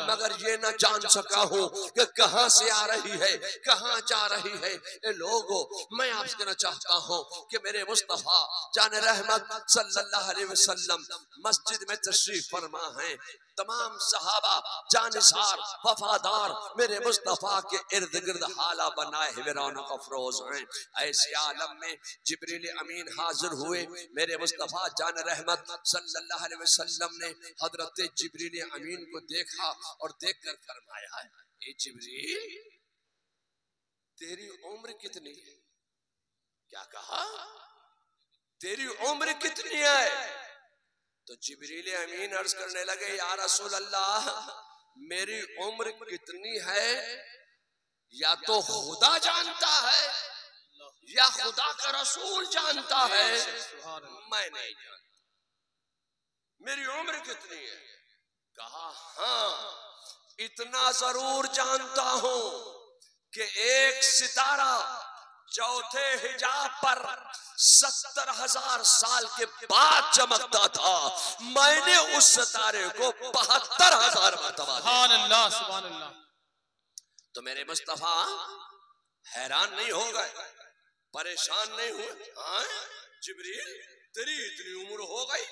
मगर ये न जान सका हूँ कि कहाँ से आ रही है कहाँ जा रही है। ए लोगों मैं आपसे कहना चाहता हूँ कि मेरे मुस्तफा जान रहमत सल्लल्लाहु अलैहि वसल्लम मस्जिद में तशरीफ फरमा है, तमाम सहाबा जानिसार वफादार मेरे मुस्तफा के इर्द गिर्द हाला बनाए हुए रौनक अफरोज हैं। ऐसे आलम में जिब्रील अमीन हाजिर हुए, मेरे मुस्तफा जान रहमत सल्लल्लाहु अलैहि वसल्लम ने हजरत जिब्रील अमीन को देखा और देखकर फरमाया, ए जिब्रील तेरी उम्र कितनी है? क्या कहा? तेरी उम्र कितनी है? तो जिब्रील अमीन अर्ज करने लगे, या रसूल अल्लाह मेरी उम्र कितनी है या तो खुदा जानता है या खुदा का रसूल जानता है, मैं नहीं जानता। मेरी उम्र कितनी है? कहा हाँ इतना जरूर जानता हूं कि एक सितारा चौथे हिजाब पर 70,000 साल के बाद चमकता था, मैंने उस सितारे को 72,000 मरतबा सुभान अल्लाह सुभान अल्लाह। तो मेरे मुस्तफा हैरान नहीं हो गए, परेशान नहीं हुए। हाँ जिब्रील तेरी इतनी उम्र हो गई?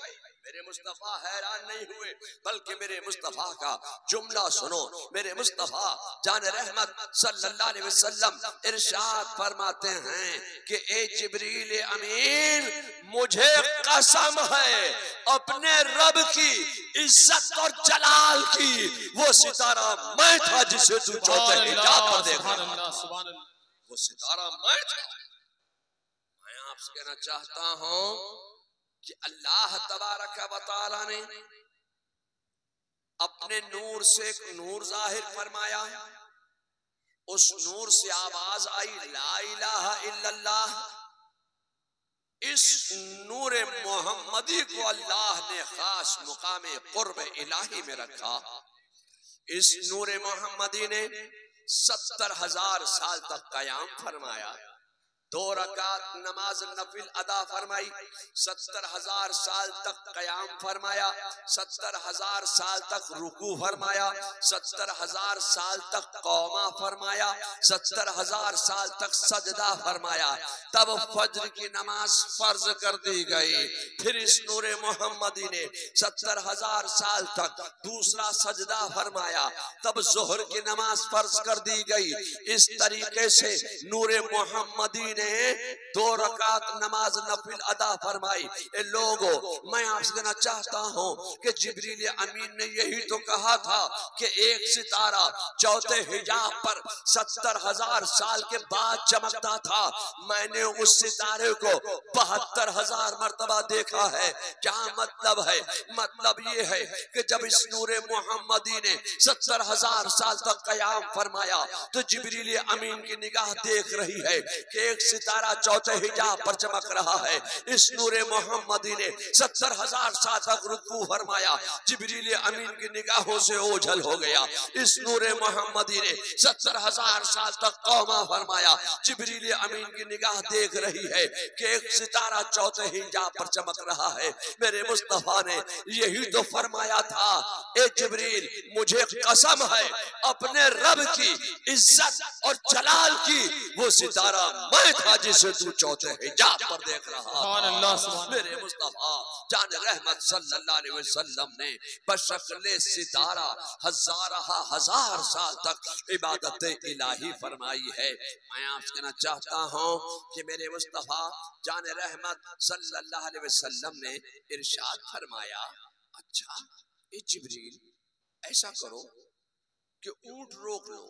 मेरे मुस्तफा हैरान नहीं हुए, बल्कि मेरे मुस्तफा का जुमला सुनो। मेरे मुस्तफा जान रहमत सल्लल्लाहु अलैहि वसल्लम इरशाद फरमाते हैं कि ए जिब्रील अमीन मुझे कसम है अपने रब की इज्जत और जलाल की, वो सितारा मैं था जिसे तू चौथे हिजाब पर देखा, वो सितारा मैं था। मैं आपसे कहना चाहता हूं कि अल्लाह तबारक व तआला ने अपने नूर से एक नूर जाहिर फरमाया, उस नूर से आवाज आई ला इलाहा इल्लल्लाह। इस नूर मोहम्मदी को अल्लाह ने खास मुकाम कुर्ब इलाही में रखा। इस नूर मोहम्मदी ने 70,000 साल तक कयाम फरमाया, 2 रकात नमाज नफिल अदा फरमाई, 70,000 साल तक कयाम फरमाया, 70,000 साल तक रुकू फरमाया, 70,000 साल तक कौमा फरमाया, 70,000 साल तक सजदा फरमाया। तब फज्र की नमाज फर्ज कर दी गई। फिर इस नूरे मोहम्मदी ने 70,000 साल तक दूसरा सजदा फरमाया, तब जोहर की नमाज फर्ज कर दी गई। इस तरीके से नूरे मोहम्मदी ने 2 रकात नमाज नफिल अदा फरमाई। ए लोगों मैं आपसे कहना चाहता हूँ कि जिब्रील अमीन ने यही तो कहा था कि एक सितारा चौथे हिजाब पर 70,000 साल के बाद चमकता था, मैंने उस सितारे को 72,000 मर्तबा देखा है। क्या मतलब है? मतलब ये है कि जब इस नूरे मोहम्मदी ने 70,000 साल तक कयाम फरमाया तो जिब्रील अमीन की निगाह देख रही है कि एक सितारा चौथे हिजाब पर चमक रहा है। इस नूरे मोहम्मदी ने 70,000 साल तक रुकू फरमाया, जिब्रील अमीन की निगाहों से ओझल हो गया। इस नूरे मोहम्मदी ने 70,000 साल तक कौमा फरमाया, जिब्रील अमीन की निगाह देख रही है कि एक सितारा चौथे हिजाब पर चमक रहा है। मेरे मुस्तफा ने यही तो फरमाया था, ए जिब्रील मुझे कसम है अपने रब की इज्जत और जलाल की, वो सितारा मैं था जिसे तू चौथे हिजाब पर देख रहा था। मेरे मुस्तफा जान रहमत सल्लल्लाहु अलैहि वसल्लम ने बशक्ल सितारा हजार साल तक इबादत इलाही फरमाई है। मैं आपसे कहना चाहता हूँ कि मेरे मुस्तफा जान रहमत सल्लल्लाहु अलैहि वसल्लम ने इरशाद फरमाया, अच्छा ए जिब्रील ऐसा करो कि ऊंट रोक लो।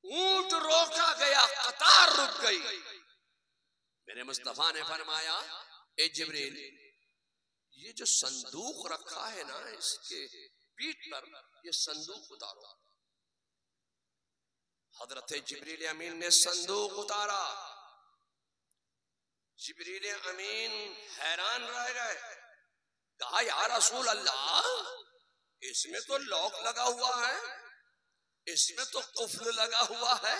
ऊंट रोका गया, कतार रुक गई। मेरे मुस्तफा ने फरमाया, ए जिब्रील ये जो संदूक रखा है ना, इसके पीठ पर ये संदूक उतारो। हजरत जिब्रील अमीन ने संदूक उतारा। जिब्रील अमीन हैरान रह गए। कहा, या रसूल अल्लाह इसमें तो लॉक लगा हुआ है, इसमें तो कुफ्ल लगा हुआ है,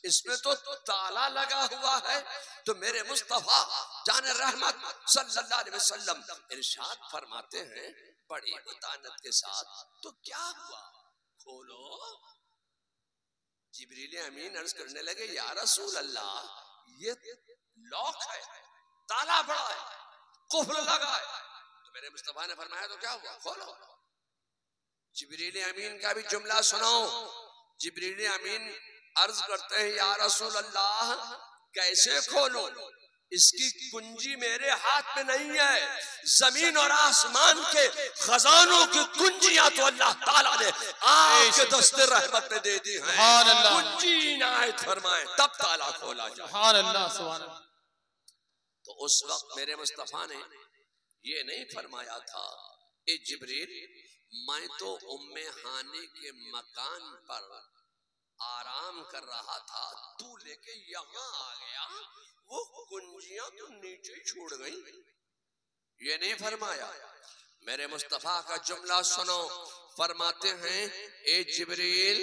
इसमें तो ताला लगा हुआ है। तो मेरे मुस्तफा जान रहमत सल्लल्लाहु अलैहि वसल्लम इरशाद फरमाते हैं बड़ी मतानत के साथ, तो क्या हुआ, खोलो। जिब्रील अमीन अर्ज करने लगे, या रसूल अल्लाह ये लॉक है, ताला बड़ा है, कुफ्ल लगा है। तो मेरे मुस्तफा ने फरमाया, तो क्या हुआ, खोलो। जिब्रील अमीन का भी जुमला सुनो। जिब्रील अमीन अर्ज करते हैं, या रसूल अल्लाह कैसे खोलो, इसकी कुंजी मेरे हाथ में नहीं है। जमीन और आसमान के खजानों की कुंजियां तो अल्लाह ताला ने आपके दस्ते रहमत में दे दी हैं। कुंजी इनायत फरमाए तब ताला खोला जाए। सुभान अल्लाह, सुभान अल्लाह। तो उस वक्त मेरे मुस्तफा ने ये नहीं फरमाया था, ए जिब्रील मैं तो उम्मे हानी के मकान पर आराम कर रहा था, तू लेके यहाँ आ गया, वो कुंजियां तो नीचे छोड़ गई। ये नहीं फरमाया। मेरे मुस्तफा का जुमला सुनो। फरमाते हैं, ए जिब्रील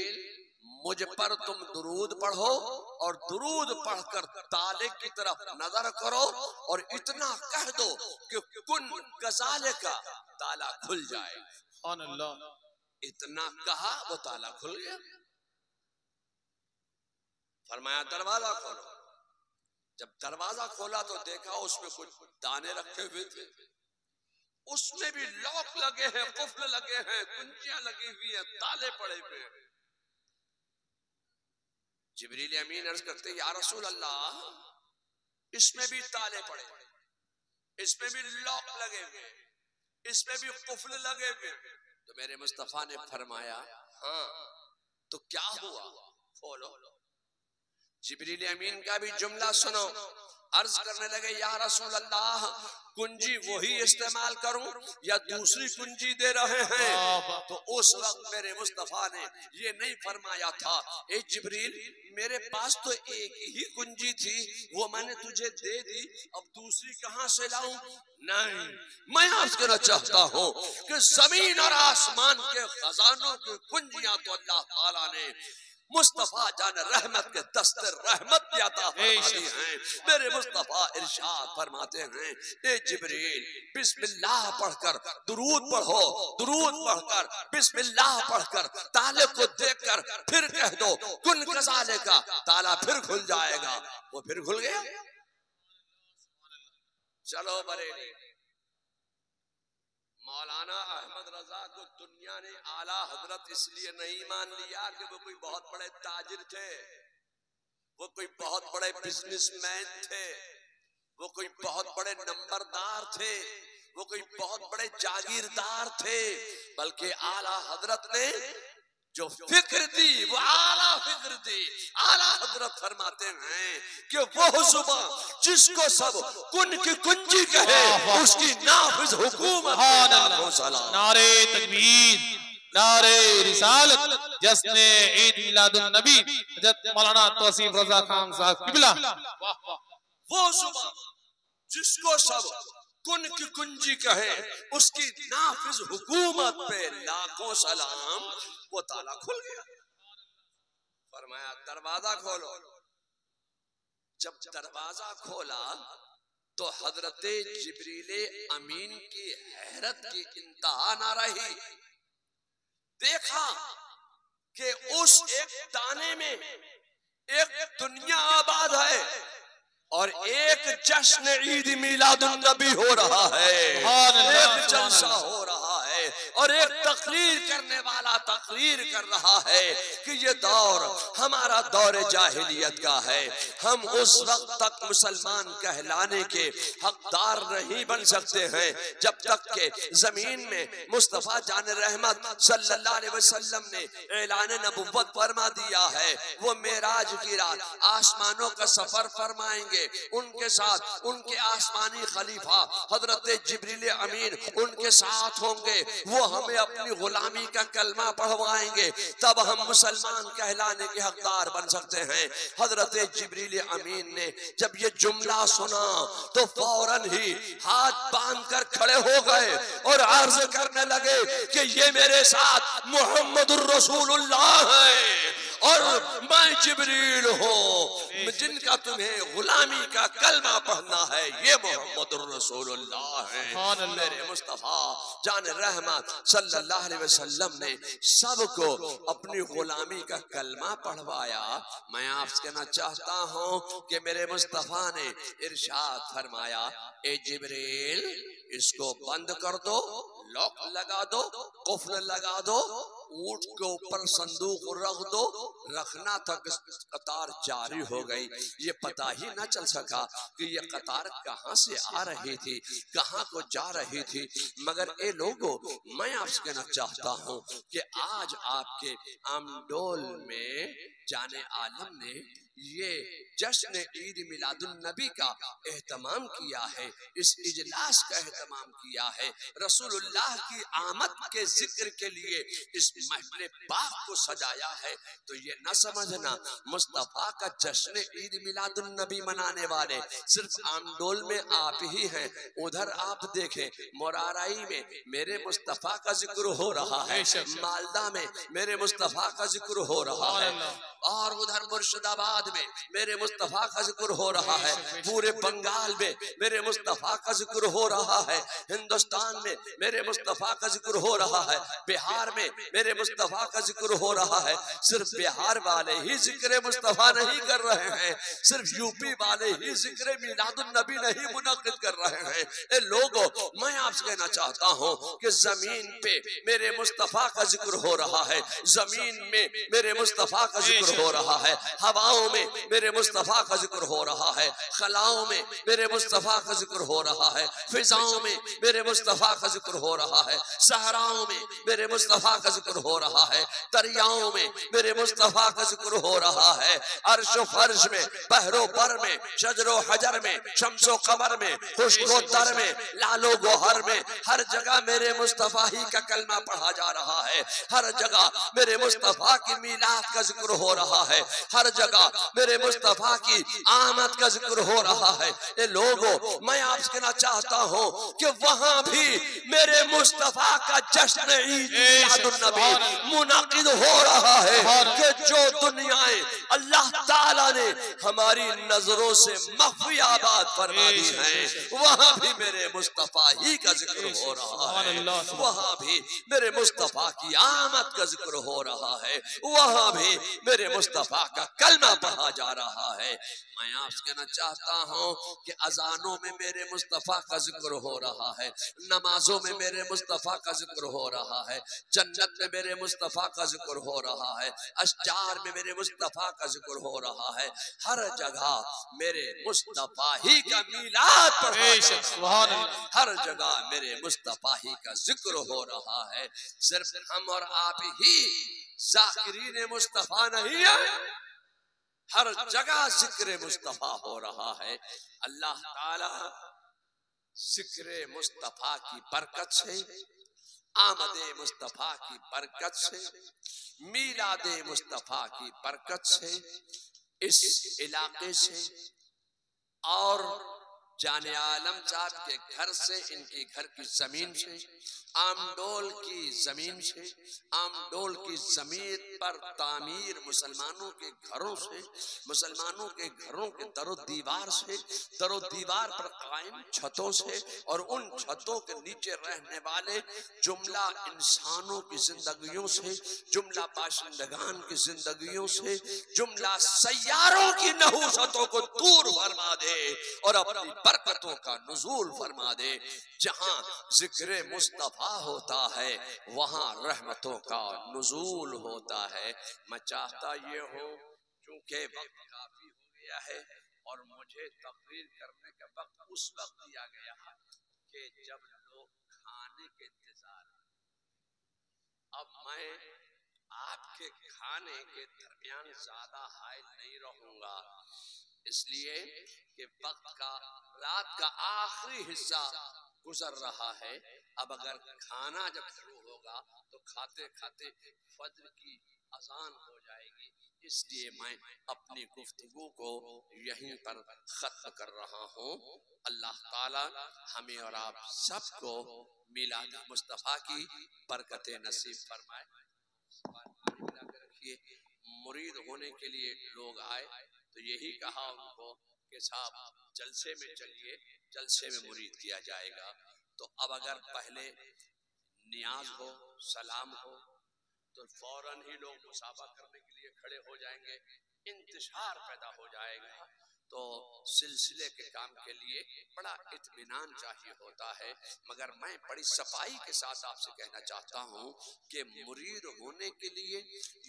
मुझ पर तुम दुरूद पढ़ो और दुरूद पढ़कर ताले की तरफ नजर करो और इतना कह दो कि कुन गजाले का ताला खुल जाए। इतना कहा, वो ताला खुल गया। फरमाया दरवाजा खोलो। जब दरवाजा खोला तो देखा उसमें कुछ दाने रखे हुए थे, उसमें भी लॉक लगे हैं, कुफ्ल लगे हैं, कुंजियां लगी हुई हैं, ताले पड़े हुए हैं। जिब्रील अमीन अर्ज करते, या रसूल अल्लाह इसमें भी ताले पड़े, इसमें भी लॉक लगे हुए, इसमें भी कुफ्ल लगे हुए। तो मेरे मुस्तफा ने फरमाया, हाँ तो क्या हुआ, खोलो। जिब्रील अमीन का भी जुमला सुनो। अर्ज करने लगे, या रसूल अल्लाह कुंजी वही इस्तेमाल करूं या दूसरी कुंजी दे रहे हैं। तो उस वक्त मेरे मुस्तफा ने ये नहीं फरमाया था, ए जिब्रील मेरे पास तो एक ही कुंजी थी, वो मैंने तुझे दे दी, अब दूसरी कहां से लाऊं। नहीं, मैं आपसे कहना चाहता हूं कि जमीन और आसमान के खजानों की कुंजियां तो अल्लाह ताला ने मुस्तफा जान रहमत के दस्ते रहमत की अता फरमाती हैं। मेरे मुस्तफा इरशाद फरमाते हैं, ए जिब्रील बिस्मिल्लाह पढ़कर दुरूद पढ़ो, दुरूद पढ़कर बिस्मिल्लाह पढ़कर ताले को देखकर फिर कह दो कुन गजाले का ताला फिर खुल जाएगा। वो फिर खुल गया। चलो बरेली, मौलाना अहमद रजा को दुनिया ने आला हजरत इसलिए नहीं मान लिया कि वो कोई बहुत बड़े ताजिर थे, वो कोई बहुत बड़े बिजनेसमैन थे, वो कोई बहुत बड़े नंबरदार थे, वो कोई बहुत बड़े जागीरदार थे, बल्कि आला हजरत ने जो फिक्र दी वो आला फिक्र दी। आला हजरत फरमाते हैं कि वो जुबान जिसको सब कुन की कुंजी कहे उसकी नाफिज हुकूमत। नारे तकबीर, नारे रिसालत, जश्ने ईद मिलादुन नबी हज़रत मौलाना तौसीफ रजा खान साहब किबला। वो जुबान जिसको सब कुन की कुंजी कहे उसकी नाफिज हुकूमत पे लाखों सलाम। वो ताला खुल गया। फरमाया दरवाजा खोलो। जब दरवाजा खोला तो हजरत जिब्रील अमीन की हैरत की इंतहा ना रही। देखा कि उस एक दाने में एक दुनिया आबाद है और एक जश्न ईद मिलादुन नबी हो रहा है, एक जलसा हो रहा है और एक तकरीर करने वाला तकरीर कर रहा है कि ये दौर हमारा दौर जाहिलियत का है। हम उस वक्त तक मुसलमान कहलाने के हकदार नहीं बन सकते हैं जब तक के जमीन में मुस्तफा जान रहमत सल्लल्लाहु अलैहि वसल्लम ने ऐलान नबुव्वत फरमा दिया है। वो मेराज की रात आसमानों का सफर फरमाएंगे, उनके साथ उनके आसमानी खलीफा हजरत जिब्रील अमीन उनके साथ होंगे। वो हमें अपनी गुलामी का कलमा पढ़वाएंगे, तब हम मुसलमान कहलाने के हकदार बन सकते हैं। हजरत जिब्रील अमीन ने जब ये जुमला सुना तो फौरन ही हाथ बांध कर खड़े हो गए और अर्ज करने लगे कि ये मेरे साथ मुहम्मदुर रसूलुल्लाह है और मैं जिब्रील हूँ जिनका तुम्हें गुलामी का कलमा पढ़ना है। ये मुहम्मदुर रसूलुल्लाह है। मेरे मुस्तफा जान रहमत सल्लल्लाहु अलैहि वसल्लम ने सबको अपनी गुलामी का कलमा पढ़वाया। मैं आपसे कहना चाहता हूँ कि मेरे मुस्तफा ने इरशाद फरमाया, ए जिब्रील इसको बंद कर दो, लॉक लगा दो, कुफ्ल लगा दो, ऊंट के ऊपर संदूक रख दो। रखना था कि कतार जारी हो गई, ये पता ही न चल सका कि ये कतार कहाँ से आ रही थी, कहाँ को जा रही थी। मगर ए लोगों, मैं आपसे कहना चाहता हूँ कि आज आपके आमडोल में जाने आलम ने ये जश्न ईद मिलादुन नबी का एहतमाम किया है, इस इजलास का एहतमाम किया है, रसूलुल्लाह की आमद के जिक्र के लिए इस महफिल पाक को सजाया है। तो ये न समझना मुस्तफा का जश्न ईद मिलादुन नबी मनाने वाले सिर्फ आमडोल में आप ही हैं। उधर आप देखें, मोराराई में मेरे मुस्तफा का जिक्र हो रहा है, मालदा में मेरे मुस्तफा का जिक्र हो रहा है, और उधर मुर्शिदाबाद में मेरे मुस्तफा का जिक्र हो रहा है, पूरे बंगाल में मेरे मुस्तफा का जिक्र हो रहा है, हिंदुस्तान में मेरे मुस्तफा का जिक्र हो रहा है, बिहार में मेरे मुस्तफा का जिक्र हो रहा है। सिर्फ बिहार वाले ही जिक्र मुस्तफा नहीं कर रहे हैं, सिर्फ यूपी वाले ही जिक्र मिलादुन नबी नहीं मुनक्किद कर रहे हैं। ए लोगों, मैं आपसे कहना चाहता हूँ कि जमीन पे मेरे मुस्तफा का जिक्र हो रहा है, जमीन में मेरे मुस्तफा का जिक्र हो रहा है, हवाओं में मेरे मुस्तफा का जिक्र हो रहा है, खलाओं में मेरे मुस्तफा का जिक्र हो रहा है, फिजाओं में मेरे मुस्तफा का जिक्र हो रहा है, सहराओं में मेरे मुस्तफा का जिक्र हो रहा है, दरियाओं में मेरे मुस्तफा का जिक्र हो रहा है, अर्शो फर्श में, बहरो पर में, शजरो हजर में, शम्सो कमर में, खुशको तर में, लालो गोहर में, हर जगह मेरे मुस्तफा ही का कलमा पढ़ा जा रहा है। हर जगह मेरे मुस्तफा की मीलाद का जिक्र हो रहा है, हर जगह मेरे मुस्तफा की आमद का जिक्र हो रहा है। ये लोगों, मैं आपसे कहना चाहता हूँ कि वहां भी मेरे मुस्तफा का जश्न ईद मिलादुन नबी मुनाकिद हो रहा है कि जो दुनियाएं अल्लाह ताला ने हमारी नजरों से मख्फी आबाद फरमा दी हैं, वहां भी मेरे मुस्तफा ही का जिक्र हो रहा है, वहां भी मेरे मुस्तफा की आमद का जिक्र हो रहा है, वहां भी मेरे मुस्तफा का कलमा पढ़ा जा रहा है। मैं आपसे कहना चाहता हूँ कि अजानों में मेरे मुस्तफा का जिक्र हो रहा है, नमाजों में मेरे मुस्तफा का जिक्र हो रहा है, जन्नत में मेरे मुस्तफा का जिक्र हो रहा है, अश्जार में मेरे मुस्तफा का जिक्र हो रहा है। हर जगह मेरे मुस्तफा ही का मीलाद पढ़ा जा रहा है, हर जगह मेरे मुस्तफा ही का जिक्र हो रहा है। सिर्फ हम और आप ही जाकिरीन मुस्तफा नहीं है, हर जगह जिक्र मुस्तफा हो रहा है। अल्लाह ताला जिक्र मुस्तफा की बरकत से, आमदे मुस्तफा की बरकत से, मीलादे मुस्तफा की बरकत से, इस इलाके से और जाने आलम साहब के घर से, इनके घर की जमीन से, आमडोल की जमीन से, आमडोल की जमीन पर तामीर मुसलमानों के घरों से, मुसलमानों के घरों के दरो दीवार से, दरो दीवार पर कायम छतों से, और उन छतों के नीचे रहने वाले जुमला इंसानों की जिंदगियों से, जुमला बाशिंदगान की जिंदगियों से, जुमला सैयारों की नहूसतों को दूर फरमा दे और अपनी बरकतों का नुज़ूल फरमा दे। जहां जिक्र मुस्तफा होता है वहां रहमतों का नुज़ूल होता है। मैं चाहता ये हो, चूंकि वक्त काफी हो गया है और मुझे तकरीर करने का वक्त उस वक्त दिया गया कि जब लोग खाने के इंतजार, अब मैं आपके खाने के दरमियान ज्यादा हाइल नहीं रहूंगा, इसलिए कि वक्त का, रात का आखिरी हिस्सा गुजर रहा है। अब अगर खाना जब शुरू होगा तो खाते खाते फज्र की अजान हो जाएगी, इसलिए मैं अपनी गुफ्तगू को यहीं पर खत्म कर रहा हूँ। अल्लाह ताला हमें और आप सबको मिलाद मुस्तफा की बरकतें नसीब फरमाए। रखिए, मुरीद होने के लिए लोग आए तो यही कहा उनको कि साहब जलसे में चलिए, जलसे में मुरीद किया जाएगा। तो अब अगर पहले नियाज हो, सलाम हो, तो फौरन ही लोग मुसाफा करने के लिए खड़े हो जाएंगे, इंतशार पैदा हो जाएगा। तो सिलसिले के काम के लिए बड़ा इत्मीनान चाहिए होता है। मगर मैं बड़ी सफाई के साथ आपसे कहना चाहता हूँ कि मुरीद होने के लिए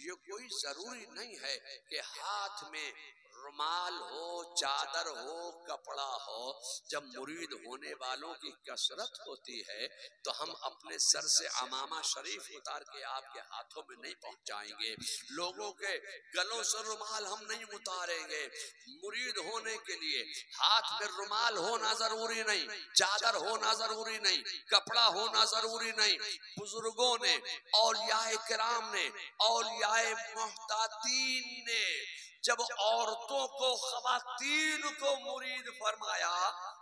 ये कोई जरूरी नहीं है कि हाथ में रुमाल हो, चादर हो, कपड़ा हो। जब मुरीद होने वालों की कसरत होती है तो हम अपने सर से अमामा शरीफ उतार के आपके हाथों में नहीं पहुंचाएंगे, लोगों के गलों से रुमाल हम नहीं उतारेंगे। मुरीद होने के लिए हाथ में रुमाल होना जरूरी नहीं, चादर होना जरूरी नहीं, कपड़ा होना जरूरी नहीं। बुजुर्गों ने, औलियाए किराम ने, औलियाए मुहतातीन ने जब औरतों को, खवातीन को मुरीद फरमाया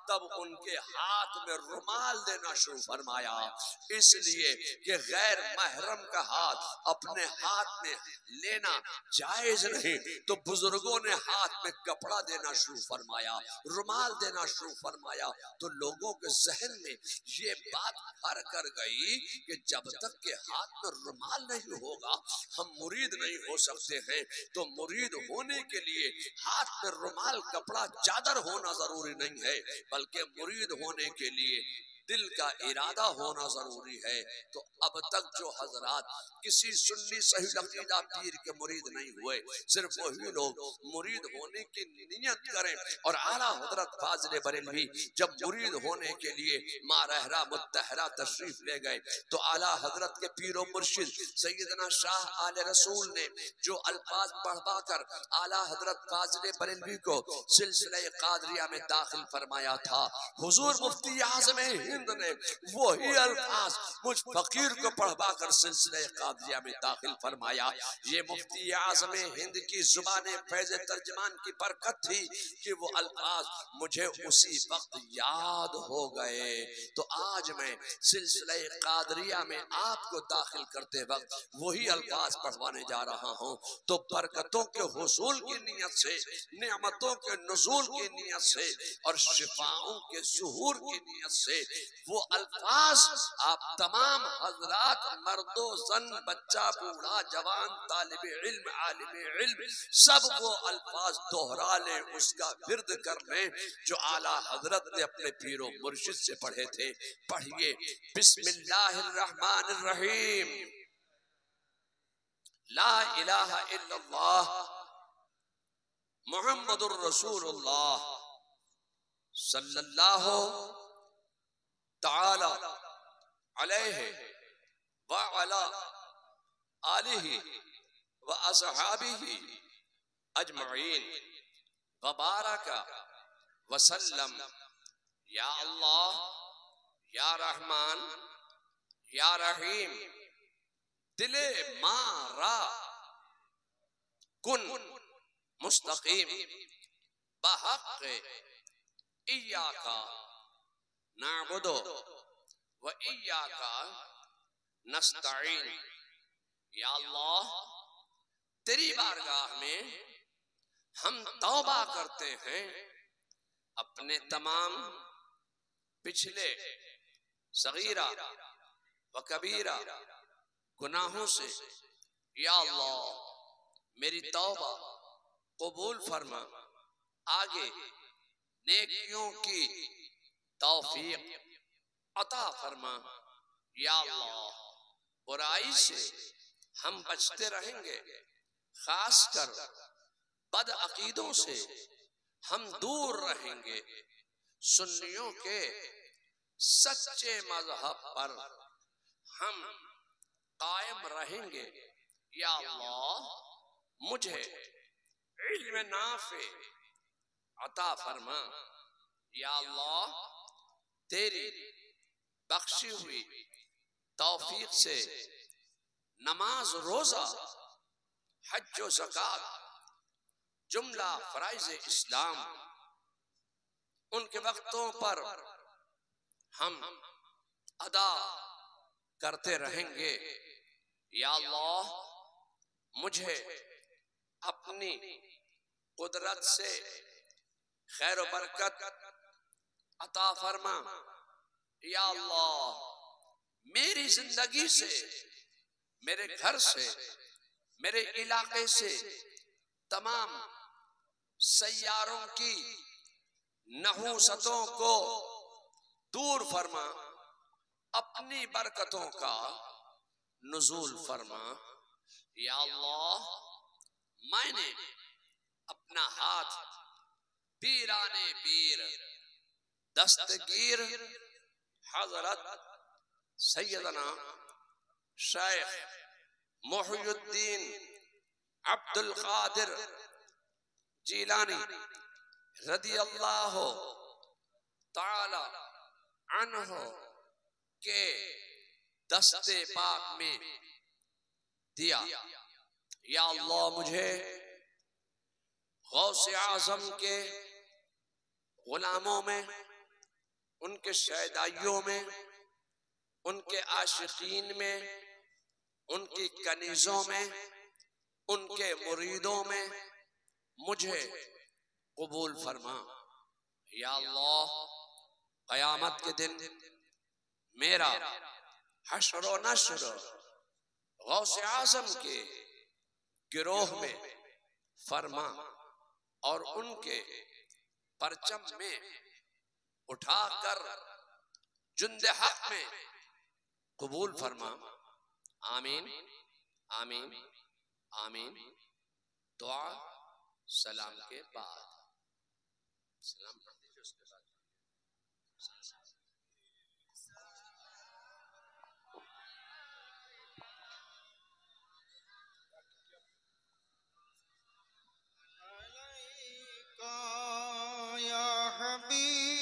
तब उनके हाथ में रुमाल देना शुरू फरमाया, इसलिए कि गैर महरम का हाथ अपने हाथ में लेना जायज नहीं। तो बुजुर्गों ने हाथ में कपड़ा देना शुरू फरमाया, रुमाल देना शुरू फरमाया। तो लोगों के जहन में ये बात भर कर गई कि जब तक के हाथ में रुमाल नहीं होगा हम मुरीद नहीं हो सकते हैं। तो मुरीद होने के लिए हाथ में रुमाल, कपड़ा, चादर होना जरूरी नहीं है, बल्कि मुरीद होने के लिए दिल का इरादा होना जरूरी है। तो अब तक जो हजरात किसी सुन्नी सही अकीदा पीर के मुरीद नहीं हुए, सिर्फ वही लोग मुरीद होने की नियत करें। और आला हजरत फाजिल बरेलवी जब मुरीद होने के लिए मारहरा मुत्तहरा तशरीफ ले गए तो आला हजरत के पीरो मुर्शिद सैयदना शाह आले रसूल ने जो अल्फाज पढ़वा कर आला हजरत फाजिल बरेलवी को सिलसिले कादरिया में दाखिल फरमाया था, हुजूर मुफ्ती आज़म हिंद ने वही अल्फाज मुझ फकीर को पढ़वा कर सिलसिले कादरिया में दाखिल फरमाया। ये मुफ्ती आज़म हिंद की जुबाने फैज़ तर्जमान की बरकत थी कि वो अल्फाज मुझे उसी वक्त याद हो गए। तो आज मैं सिलसिले कादरिया में आपको दाखिल करते वक्त वही अल्फाज पढ़वाने जा रहा हूँ। तो बरकतों के हुसूल की नियत से, नेमतों के नुज़ूल की नियत से और शिफाओं के ज़ुहूर की नियत से वो अल्फाज आप तमाम हजरात, मर्दो जन, बच्चा, बूढ़ा, जवान, तालिब इल्म, आलिम इल्म, सब वो अल्फाज दोहरा ले, उसका विर्द कर ले जो आला हजरत ने अपने पीरो मुर्शिद से पढ़े थे। पढ़िए, बिस्मिल्लाहिर्रहमानिर्रहीम, ला इलाहा इल्लल्लाह मुहम्मदुर रसूलुल्लाह सल्लल्लाहु ताला अलैहि व अला आलिहि व असहाबिहि अजमईन व बारका व सल्लम। या अल्लाह, या रहमान, या रहीम, दिले मारा कुन मुस्तकीम बहक़ इय्याका नअबुदु व इय्याका नस्तईन। या अल्लाह, तेरी बारगाह में हम तौबा करते हैं अपने तमाम पिछले सगीरा व कबीरा गुनाहों से। या अल्लाह, मेरी तौबा कबूल फरमा, आगे नेकियों की तौफीक अता फरमा। या अल्लाह, बुराई से हम बचते रहेंगे, खासकर बद अकीदों से हम दूर रहेंगे, सुन्नियों के सच्चे मजहब पर हम कायम रहेंगे। या अल्लाह, मुझे इल्म नाफे अता फरमा। या अल्लाह, तेरी बख्शी हुई तौफीक से नमाज, रोजा, हज व ज़कात, जुमला फराइज इस्लाम उनके वक्तों पर हम अदा करते रहेंगे। या अल्लाह, मुझे अपनी कुदरत से खैर व बरकत अता फरमा। या अल्लाह, मेरी जिंदगी से, मेरे घर से, मेरे इलाके से तमाम सैयारों की नहूसतों को दूर फरमा, अपनी बरकतों का नुज़ूल फरमा। या अल्लाह, मैंने अपना हाथ पीराने पीर दस्तगीर हजरत सैयदना शेख मुहियुद्दीन अब्दुल कादिर जीलानी रदियल्लाहु ताला अन्हु के दस्ते पाक में दिया। या अल्लाह, मुझे गौसे आजम के गुलामों में, उनके शहदाइयों में, उनके आशिकीन में, उनकी कनीजों में, उनके मुरीदों में मुझे कबूल फरमा। या अल्लाह, क़यामत के दिन मेरा हश्र व नश्र गौसे आज़म के गिरोह में फरमा और उनके परचम में उठाकर जुंदे हक में कबूल फरमा। आमीन आमीन आमीन। दुआ सलाम के बाद सलाम पढ़ दीजिए, उसके बाद या हबीब